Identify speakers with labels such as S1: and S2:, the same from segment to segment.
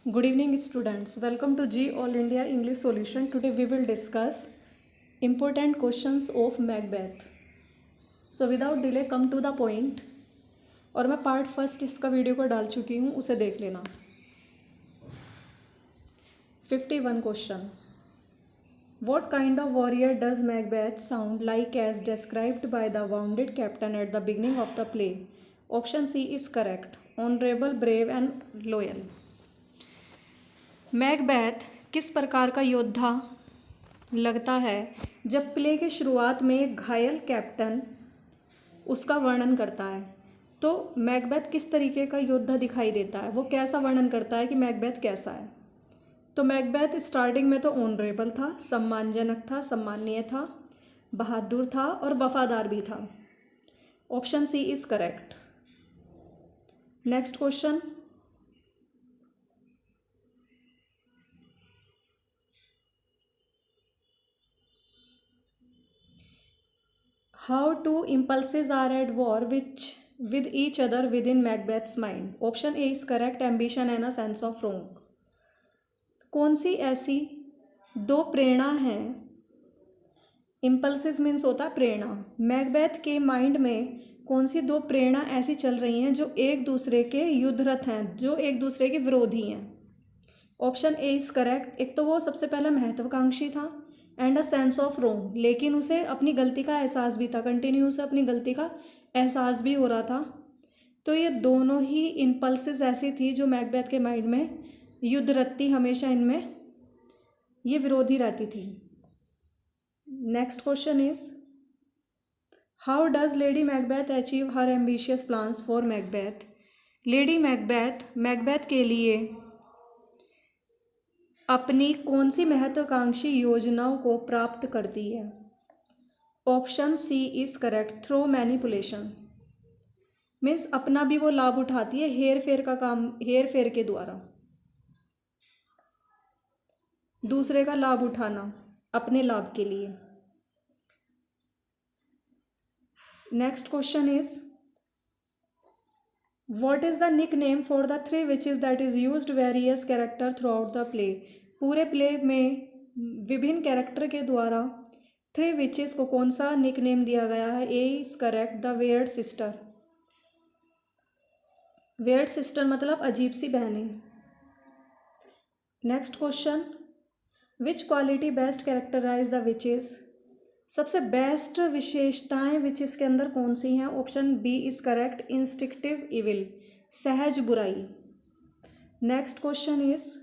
S1: Good evening, students. Welcome to G All India English Solution. Today we will discuss important questions of Macbeth. So without delay, come to the point. और मैं part first इसका video को डाल चुकी हूँ, उसे देख लेना। 51 question. What kind of warrior does Macbeth sound like as described by the wounded captain at the beginning of the play? Option C is correct. Honorable, brave and loyal. Macbeth किस प्रकार का योद्धा लगता है जब प्ले के शुरुआत में एक घायल कैप्टन उसका वर्णन करता है? तो मैकबेथ किस तरीके का योद्धा दिखाई देता है, वो कैसा वर्णन करता है कि मैकबेथ कैसा है? तो मैकबेथ स्टार्टिंग में तो ऑनरेबल था, सम्मानजनक था, सम्माननीय था, बहादुर था और वफादार भी था। Option C is correct. Next question. How two impulses are at war with each other within Macbeth's mind? Option A is correct. Ambition and a sense of wrong. कौन सी ऐसी दो प्रेरणा हैं? इम्पल्सिस मीन्स होता है प्रेरणा। मैकबेथ के mind में कौन सी दो प्रेरणा ऐसी चल रही हैं जो एक दूसरे के युद्धरत हैं, जो एक दूसरे के विरोधी हैं? Option A is correct. एक तो वो सबसे पहला महत्वाकांक्षी था एंड अ सेंस ऑफ रोंग, लेकिन उसे अपनी गलती का एहसास भी था, कंटिन्यू उसे अपनी गलती का एहसास भी हो रहा था। तो ये दोनों ही इम्पल्सिस ऐसी थी जो मैकबेथ के माइंड में युद्धरत थी, हमेशा इनमें ये विरोधी रहती थी। Next question is how does lady Macbeth achieve her ambitious plans for Macbeth? Lady Macbeth Macbeth के लिए अपनी कौन सी महत्वाकांक्षी योजनाओं को प्राप्त करती है? Option C is correct. Through manipulation means अपना भी वो लाभ उठाती है, हेर फेर का काम, हेर फेर के द्वारा दूसरे का लाभ उठाना अपने लाभ के लिए। Next question is what is the nickname for the three witches that is used various character throughout the play? पूरे प्ले में विभिन्न कैरेक्टर के द्वारा थ्री विचेस को कौन सा निक नेम दिया गया है? A is correct. The weird sister. Weird sister मतलब अजीब सी बहनें। Next question which quality best characterize the witches? सबसे बेस्ट विशेषताएं विचेस के अंदर कौन सी हैं? Option B is correct. Instinctive evil, सहज बुराई। Next question is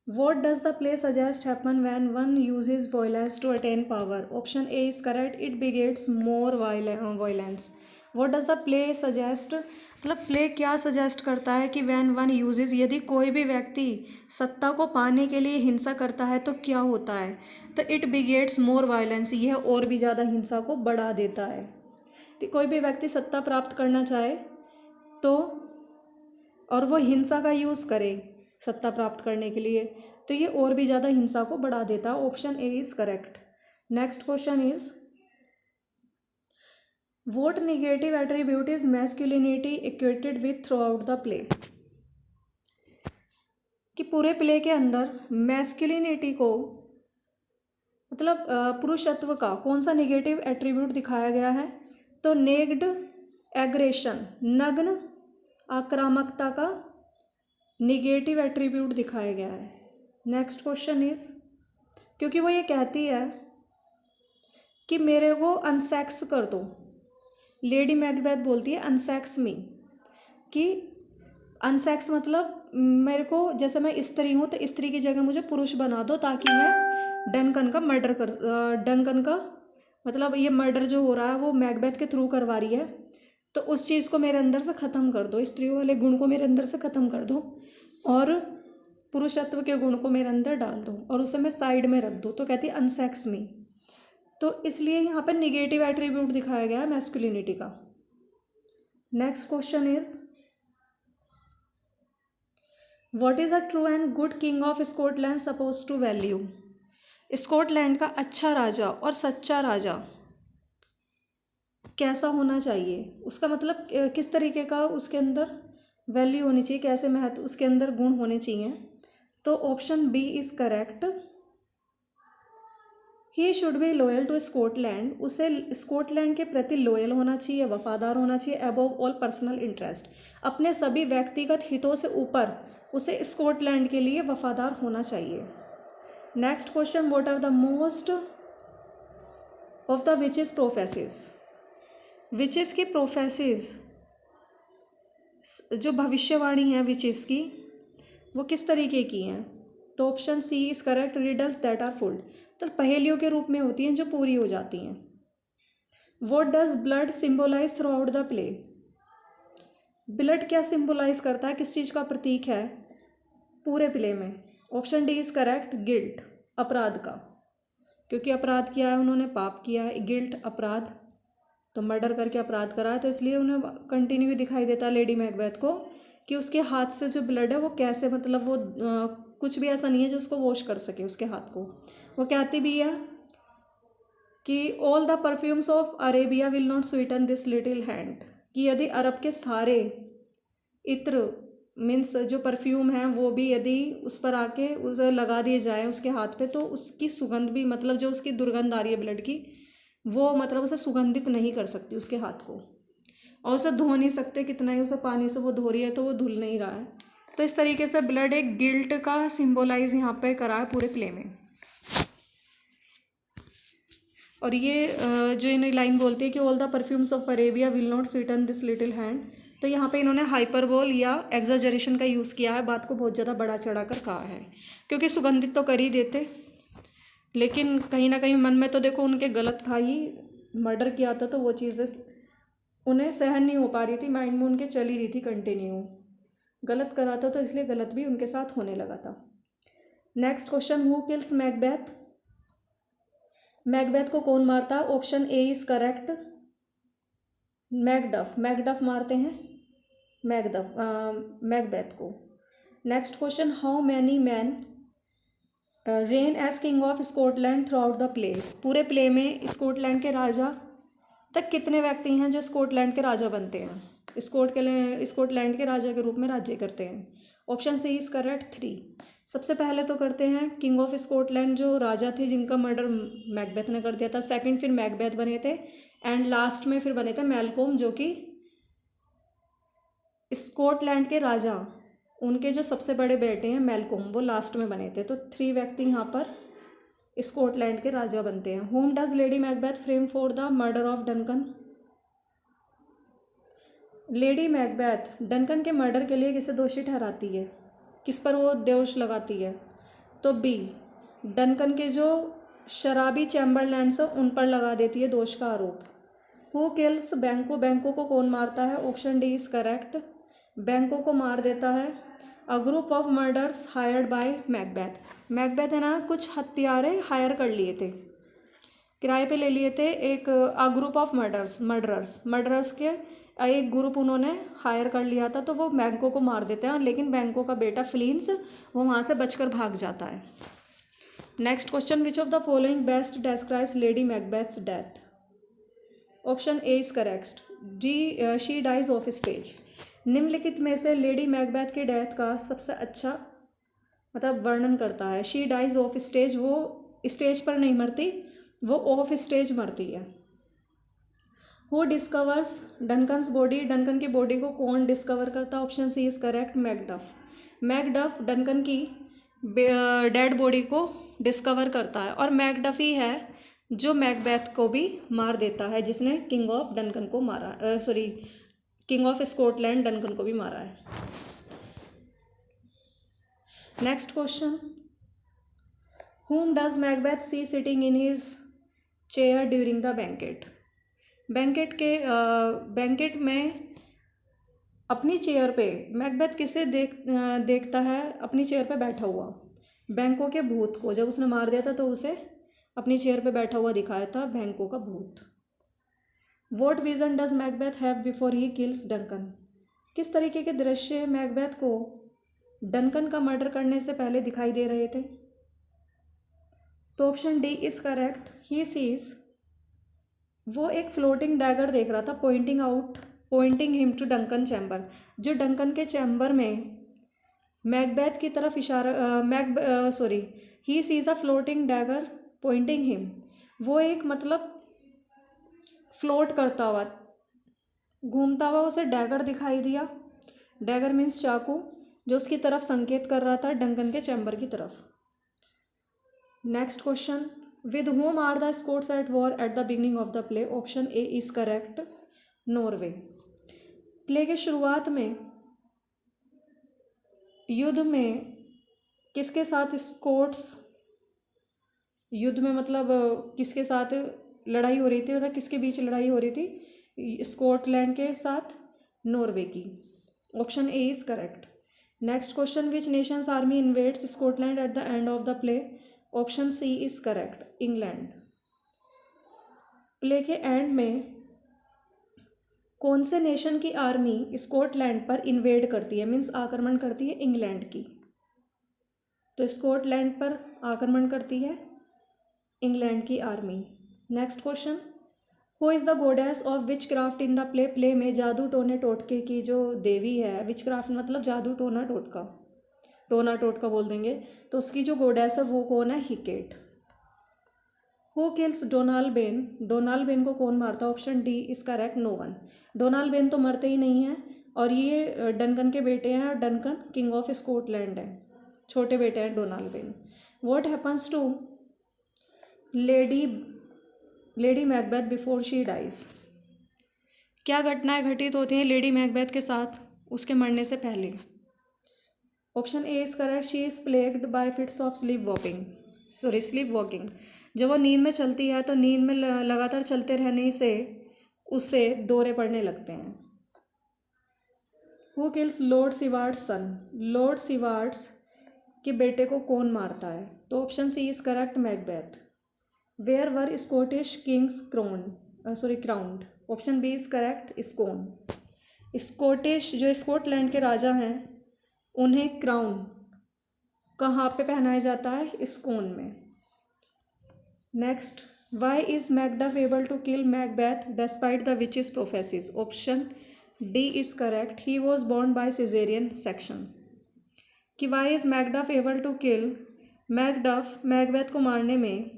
S1: what does the play suggest happen when one uses violence to attain power? Option A is correct. It begets more violence. What does the play suggest? मतलब play क्या suggest करता है कि when one uses, यदि कोई भी व्यक्ति सत्ता को पाने के लिए हिंसा करता है तो क्या होता है? तो it begets more violence, यह और भी ज़्यादा हिंसा को बढ़ा देता है। कि कोई भी व्यक्ति सत्ता प्राप्त करना चाहे तो और वो हिंसा का यूज़ करे सत्ता प्राप्त करने के लिए, तो ये और भी ज़्यादा हिंसा को बढ़ा देता है। Option A is correct. Next question is what negative attribute is masculinity equated with through out the play? कि पूरे प्ले के अंदर मैस्कुलिनिटी को मतलब पुरुषत्व का कौन सा नेगेटिव एट्रीब्यूट दिखाया गया है? तो नेग्ड एग्रेशन, नग्न आक्रामकता का निगेटिव एट्रीब्यूट दिखाया गया है। नेक्स्ट क्वेश्चन इज क्योंकि वो ये कहती है कि मेरे को अनसेक्स कर दो, लेडी मैकबेथ बोलती है अनसेक्स मी, कि अनसेक्स मतलब मेरे को, जैसे मैं स्त्री हूँ तो स्त्री की जगह मुझे पुरुष बना दो ताकि मैं डनकन का मर्डर कर, डनकन का मतलब ये मर्डर जो हो रहा है वो मैकबेथ के थ्रू करवा रही है, तो उस चीज़ को मेरे अंदर से ख़त्म कर दो, स्त्रियों वाले गुण को मेरे अंदर से ख़त्म कर दो और पुरुषत्व के गुण को मेरे अंदर डाल दो और उसे मैं साइड में रख दूँ। तो कहती है अनसेक्स मी। तो इसलिए यहाँ पर निगेटिव एट्रीब्यूट दिखाया गया है मैस्कुलिनिटी का। Next question is what is a true and good king of Scotland suppose to value? Scotland का अच्छा राजा और सच्चा राजा कैसा होना चाहिए? उसका मतलब किस तरीके का उसके अंदर वैल्यू होनी चाहिए, कैसे महत्व, उसके अंदर गुण होने चाहिए। तो option B is correct. He should be loyal to Scotland, उसे स्कॉटलैंड के प्रति लॉयल होना चाहिए, वफादार होना चाहिए, अबव ऑल पर्सनल इंटरेस्ट, अपने सभी व्यक्तिगत हितों से ऊपर उसे स्कॉटलैंड के लिए वफादार होना चाहिए। Next question, what are the most of the witches prophecies, witches की प्रोफेसिस, जो भविष्यवाणी है विचेस की, वो किस तरीके की हैं? तो option C is correct, riddles that are fooled, तो पहेलियों के रूप में होती हैं जो पूरी हो जाती हैं। What does blood symbolise through out the play, blood क्या सिम्बोलाइज करता है, किस चीज़ का प्रतीक है पूरे प्ले में? Option D is correct, guilt, अपराध का, क्योंकि अपराध किया है उन्होंने, पाप किया है, गिल्ट अपराध, तो मर्डर करके अपराध करा है, तो इसलिए उन्हें कंटिन्यू दिखाई देता है लेडी मैकबेथ को कि उसके हाथ से जो ब्लड है वो कैसे, मतलब वो कुछ भी ऐसा नहीं है जो उसको वॉश कर सके उसके हाथ को। वो कहती भी है कि all the perfumes of Arabia will not Sutton this little hand, कि यदि अरब के सारे इत्र मीन्स जो परफ्यूम है वो भी यदि उस पर आके उसे लगा दिए जाए उसके हाथ पे, तो उसकी सुगंध भी, मतलब जो उसकी दुर्गंध आ रही है ब्लड की, वो मतलब उसे सुगंधित नहीं कर सकती उसके हाथ को, और उसे धो नहीं सकते, कितना ही उसे पानी से वो धो रही है तो वो धुल नहीं रहा है। तो इस तरीके से ब्लड एक गिल्ट का सिंबोलाइज यहाँ पे करा है पूरे प्ले में। और ये जो इन्हें लाइन बोलती है कि all the perfumes of Arabia will not Sutton this little hand, तो यहाँ पे इन्होंने हाइपरबोल या एग्जाजरेशन का यूज़ किया है, बात को बहुत ज़्यादा बढ़ा चढ़ा कर कहा है, क्योंकि सुगंधित तो कर ही देते, लेकिन कहीं ना कहीं मन में तो देखो उनके गलत था ही, मर्डर किया था तो वो चीज़ें उन्हें सहन नहीं हो पा रही थी, माइंड में उनके चल ही रही थी कंटिन्यू, गलत करा था तो इसलिए गलत भी उनके साथ होने लगा था। Next question, who kills Macbeth, Macbeth को कौन मारता है? Option A is correct, Macduff, Macduff मारते हैं मैकबेथ को। Next question, how many man reign as king of Scotland throughout the play, पूरे प्ले में स्कॉटलैंड के राजा तक कितने व्यक्ति हैं जो स्कॉटलैंड के राजा बनते हैं, स्कॉटलैंड के राजा के रूप में राज्य करते हैं? Option C is correct, 3। सबसे पहले तो करते हैं किंग ऑफ स्कॉटलैंड जो राजा थे जिनका मर्डर मैकबेथ ने कर दिया था, सेकंड फिर मैकबेथ बने थे, एंड लास्ट में फिर बने थे मैलकोम, जो कि स्कॉटलैंड के राजा, उनके जो सबसे बड़े बेटे हैं मैलकोम, वो लास्ट में बने थे। तो 3 व्यक्ति यहाँ पर स्कॉटलैंड के राजा बनते हैं। Home does lady Macbeth frame for the murder of Duncan, lady Macbeth Duncan के मर्डर के लिए किसे दोषी ठहराती है, किस पर वो दोष लगाती है? तो बी, डनकन के जो शराबी चैम्बरलैंड्स हैं उन पर लगा देती है दोष का आरोप। हु किल्स बैंको, बैंको को कौन मारता है? ऑप्शन डी इज़ करेक्ट, बैंको को मार देता है a group of murders hired by Macbeth, Macbeth है ना कुछ हत्यारे हायर कर लिए थे, किराए पे ले लिए थे, एक अ ग्रुप ऑफ मर्डरर्स के एक ग्रुप उन्होंने हायर कर लिया था, तो वो बैंको को मार देते हैं, लेकिन बैंको का बेटा फिलिन्स वो वहाँ से बचकर भाग जाता है। Next question, which of the following best describes Lady Macbeth's death? Option A is correct, D she dies off stage, निम्नलिखित में से लेडी मैकबेथ की डेथ का सबसे अच्छा मतलब वर्णन करता है। शी डाइज ऑफ स्टेज, वो स्टेज पर नहीं मरती, वो ऑफ स्टेज मरती है। Who discovers Duncan's body, Duncan की बॉडी को कौन डिस्कवर करता है? Option C is correct, Macduff, Macduff Duncan की डेड बॉडी को डिस्कवर करता है, और मैकडफ ही है जो मैकबेथ को भी मार देता है, जिसने किंग ऑफ डनकन को मारा, किंग ऑफ स्कॉटलैंड डनकन को भी मारा है। Next question, whom does Macbeth see sitting in his chair during the banquet? Banquet में अपनी चेयर पे मैकबेथ किसे देखता है अपनी चेयर पे बैठा हुआ? बैंको के भूत को, जब उसने मार दिया था तो उसे अपनी चेयर पे बैठा हुआ दिखाया था बैंको का भूत। What vision does Macbeth have before he kills Duncan, किस तरीके के दृश्य मैकबेथ को डनकन का मर्डर करने से पहले दिखाई दे रहे थे? तो option D is correct, he sees, वो एक फ्लोटिंग डैगर देख रहा था, pointing out pointing him to Duncan chamber, जो डंकन के चैम्बर में मैकबेथ की तरफ इशारा he sees a floating dagger pointing him, वो एक मतलब फ्लोट करता हुआ, घूमता हुआ उसे डैगर दिखाई दिया। डैगर मीन्स चाकू, जो उसकी तरफ संकेत कर रहा था डंकन के चैम्बर की तरफ। Next question, with whom are the Scots at war at the beginning of the play? Option A is correct, Norway. Play के शुरुआत में युद्ध में किसके साथ स्कॉट्स, युद्ध में मतलब किसके साथ लड़ाई हो रही थी, मतलब किसके बीच लड़ाई हो रही थी? स्कॉटलैंड के साथ नॉर्वे की। Option A is correct. Next question, which nations army invades Scotland at the end of the play? Option C is correct, England. Play के एंड में कौन से नेशन की आर्मी स्कॉटलैंड पर इन्वेड करती है, मीन्स आक्रमण करती है? इंग्लैंड की। तो स्कॉटलैंड पर आक्रमण करती है इंग्लैंड की army. Next question, who is the गोडेस of which craft in the play? Play में जादू टोने टोटके की जो देवी है, विच क्राफ्ट मतलब जादू टोना टोटका, टोना टोटका बोल देंगे, तो उसकी जो गोडेस है वो कौन है? Hecate. Who kills Donalbain? Donalbain को कौन मारता है? Option D is correct, no one. Donalbain तो मरते ही नहीं हैं, और ये डनकन के बेटे हैं, और डनकन किंग ऑफ स्कॉटलैंड है, छोटे बेटे हैं Donalbain. What happens to Lady Macbeth before she dies? क्या घटनाएं घटित होती हैं लेडी मैकबेथ के साथ उसके मरने से पहले? Option A is correct, she is plagued bye fits of sleep walking. जब वो नींद में चलती है तो नींद में लगातार चलते रहने से उससे दौरे पड़ने लगते हैं। Who kills Lord Siward's son? Lord Siward's के बेटे को कौन मारता है? तो option C is correct, Macbeth. Where were Scottish kings crowned? Option B is correct, Scone. Scottish जो स्कॉटलैंड के राजा हैं उन्हें क्राउन कहाँ पे पहनाया जाता है? स्कोन में। Next, why is Macduff able to kill Macbeth despite the witches prophecies? Option D is correct, he was born by caesarean section. कि why is Macduff able to kill? Macduff Macbeth को मारने में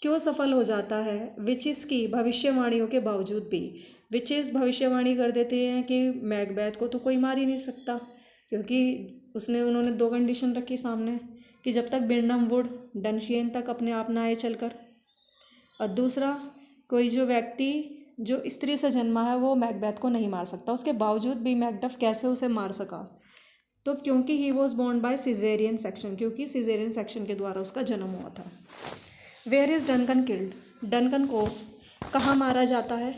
S1: क्यों सफल हो जाता है? विचेस की भविष्यवाणियों के बावजूद भी। विचेस भविष्यवाणी कर देते हैं कि मैकबेथ को तो कोई मार ही नहीं सकता, क्योंकि उन्होंने दो कंडीशन रखी सामने कि जब तक बिर्नम वुड डनशियन तक अपने आप ना आए चलकर, और दूसरा कोई जो व्यक्ति जो स्त्री से जन्मा है वो मैकबेथ को नहीं मार सकता। उसके बावजूद भी मैकडफ कैसे उसे मार सका? तो क्योंकि he was born by caesarean section, क्योंकि सिजेरियन सेक्शन के द्वारा उसका जन्म हुआ था। Where is Duncan killed? Duncan को कहाँ मारा जाता है?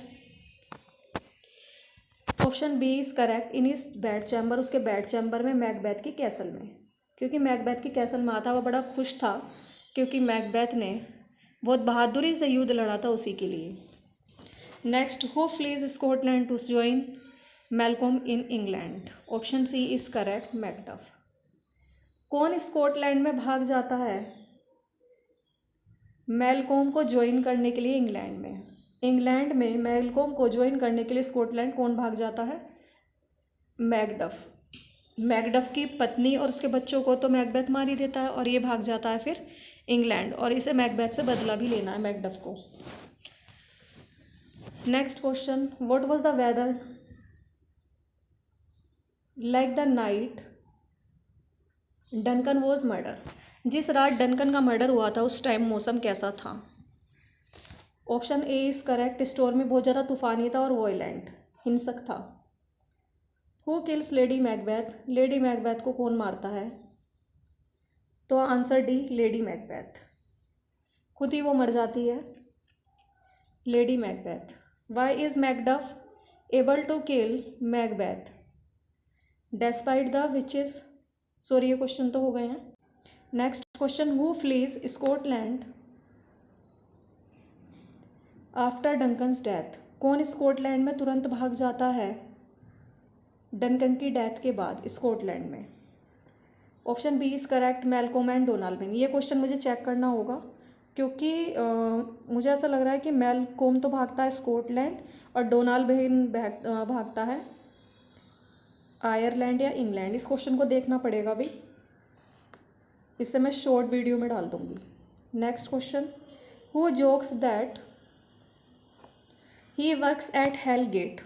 S1: Option B is correct, in his bed chamber, उसके बेड चैम्बर में मैकबेथ की कैसल में। क्योंकि मैकबेथ की कैसल में आता, वो बड़ा खुश था क्योंकि मैकबेथ ने बहुत बहादुरी से युद्ध लड़ा था उसी के लिए। Next, who flees Scotland to join Malcolm in England? Option C is correct, Macduff. कौन स्कॉटलैंड में भाग जाता है मैलकॉम को ज्वाइन करने के लिए? इंग्लैंड में मैलकॉम को ज्वाइन करने के लिए स्कॉटलैंड कौन भाग जाता है? मैकडफ। मैकडफ की पत्नी और उसके बच्चों को तो मैकबेथ मार ही देता है, और ये भाग जाता है फिर इंग्लैंड, और इसे मैकबेथ से बदला भी लेना है मैकडफ को। Next question, what was the weather like the night Duncan was murder? जिस रात डनकन का मर्डर हुआ था उस टाइम मौसम कैसा था? Option A is correct, stormy, बहुत ज़्यादा तूफानी था और वॉयलेंट, हिंसक था। Who kills lady Macbeth? Lady Macbeth को कौन मारता है? तो आंसर डी, लेडी मैकबेथ, खुद ही वो मर जाती है Lady Macbeth. Why is Macduff able to kill Macbeth despite the witches? Sorry, ये क्वेश्चन तो हो गए हैं। Next question, who flees Scotland after Duncan's death? कौन स्कॉटलैंड में तुरंत भाग जाता है डनकन की डेथ के बाद स्कॉटलैंड में? Option B is correct, Malcolm and Donalbain. ये क्वेश्चन मुझे चेक करना होगा क्योंकि मुझे ऐसा लग रहा है कि मैलकोम तो भागता है स्कॉटलैंड और डोनाल्ड भागता है आयरलैंड या इंग्लैंड। इस क्वेश्चन को देखना पड़ेगा अभी, इससे मैं शॉर्ट वीडियो में डाल दूँगी। Next question, who jokes that he works at hell gate.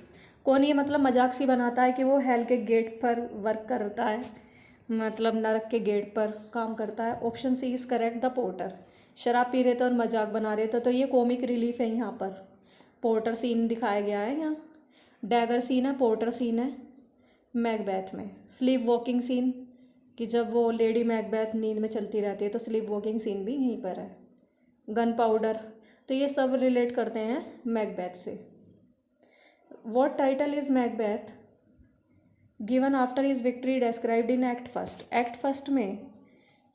S1: कौन ये मतलब मजाक सी बनाता है कि वो हेल के गेट पर वर्क करता है, मतलब नरक के गेट पर काम करता है। Option C is correct, the porter. शराब पी रहे थे और मजाक बना रहे थे, तो ये कॉमिक रिलीफ है। यहाँ पर पोर्टर सीन दिखाया गया है। यहाँ डैगर सीन है, पोर्टर सीन है मैकबेथ में। स्लीप वॉकिंग सीन कि जब वो लेडी मैकबेथ नींद में चलती रहती है, तो स्लीप वॉकिंग सीन भी यहीं पर है। गन पाउडर, तो ये सब रिलेट करते हैं मैकबेथ से। What title is Macbeth given after his victory described in act first. Act first में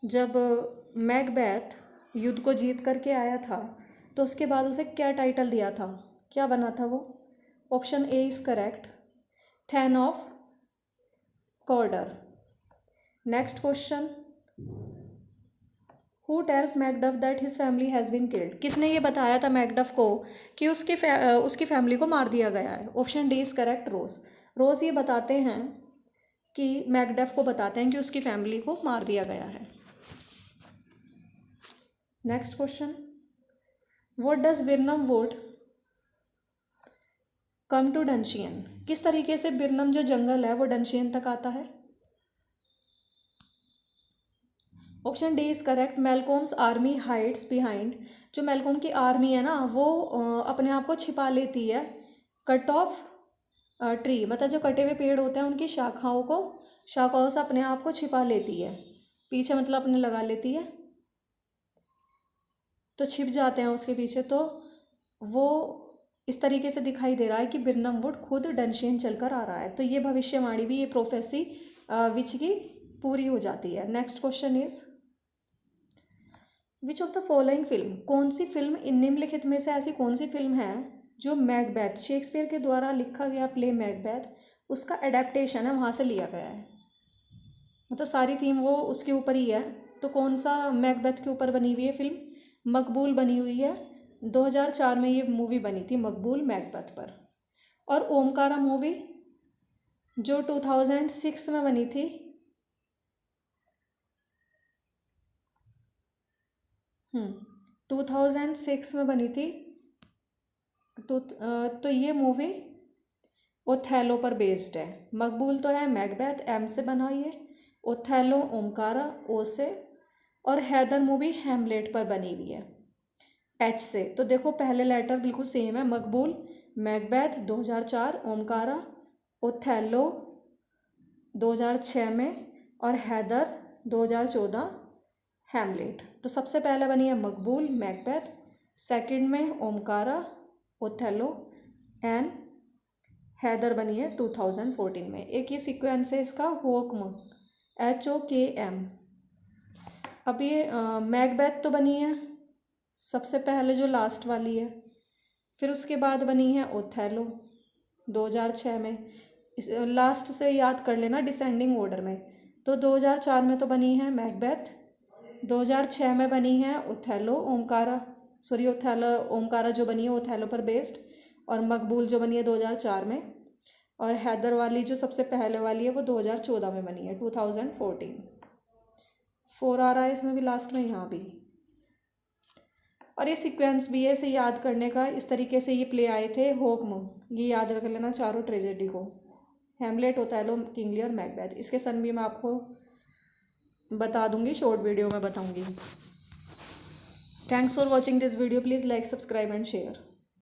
S1: जब मैकबेथ युद्ध को जीत करके आया था, तो उसके बाद उसे क्या टाइटल दिया था, क्या बना था वो। Option A is correct, thane of Cawdor. Next question, who tells Macduff that his family has been killed. किसने ये बताया था मैकडफ को कि उसकी फैमिली को मार दिया गया है। ऑप्शन डी इज़ करेक्ट, रोज। रोज ये बताते हैं कि मैकडफ को बताते हैं कि उसकी फैमिली को मार दिया गया है। Next question, what does Birnam Wood come to Dunsinane. किस तरीके से बिरनम जो जंगल है वो डंशियन तक आता है। Option D is correct, Malcolm's army hides behind. जो मैलकोम की आर्मी है ना, वो अपने आप को छिपा लेती है कट ऑफ ट्री, मतलब जो कटे हुए पेड़ होते हैं उनकी शाखाओं से अपने आप को छिपा लेती है, पीछे मतलब अपने लगा लेती है, तो छिप जाते हैं उसके पीछे। तो वो इस तरीके से दिखाई दे रहा है कि बिरनम वुड खुद डंशियन चलकर आ रहा है। तो ये भविष्यवाणी भी, ये प्रोफेसी विच की पूरी हो जाती है। Next question is, which of the following film, कौन सी फिल्म इन निम्नलिखित में से ऐसी कौन सी फिल्म है जो मैकबेथ, शेक्सपियर के द्वारा लिखा गया प्ले मैकबेथ, उसका एडेप्टेशन है, वहाँ से लिया गया है। मतलब सारी थीम वो उसके ऊपर ही है। तो कौन सा मैकबेथ के ऊपर बनी हुई है फिल्म, मकबूल बनी हुई है। 2004 में ये मूवी बनी थी मकबूल मैकबेथ पर। और ओमकारा मूवी जो 2006 में बनी थी, 2006 में बनी थी। तो ये मूवी ओथेलो पर बेस्ड है। मकबूल तो है मैकबेथ, एम से बना ये। ओथेलो ओमकारा, ओ से। और हैदर मूवी हैमलेट पर बनी हुई है, एच से। तो देखो पहले लेटर बिल्कुल सेम है, मकबूल मैकबेथ 2004, ओमकारा ओथेलो 2006 में, और हैदर 2014 हैमलेट। तो सबसे पहले बनी है मकबूल मैकबेथ, सेकंड में ओमकारा ओथेलो, एंड हैदर बनी है 2014 में। एक ये सीक्वेंस है इसका, होकम HOKM। अब ये मैकबेथ तो बनी है सबसे पहले, जो लास्ट वाली है, फिर उसके बाद बनी है ओथेलो 2006 में। इस लास्ट से याद कर लेना डिसेंडिंग ऑर्डर में। तो 2004 में तो बनी है मैकबेथ, 2006 में बनी है ओथेलो ओमकारा जो बनी है ओथेलो पर बेस्ड, और मकबूल जो बनी है 2004 में, और हैदर वाली जो सबसे पहले वाली है वो 2014 में बनी है, 2014। 4 आ रहा है इसमें भी लास्ट में, यहाँ भी। और ये सीक्वेंस भी है, इसे याद करने का। इस तरीके से ये प्ले आए थे होकम, ये याद रख लेना चारों ट्रेजेडी को, Hamlet, Othello, King Lear, Macbeth. इसके सन भी मैं आपको बता दूंगी, शॉर्ट वीडियो में बताऊंगी। Thanks for watching this video, please like, subscribe and share.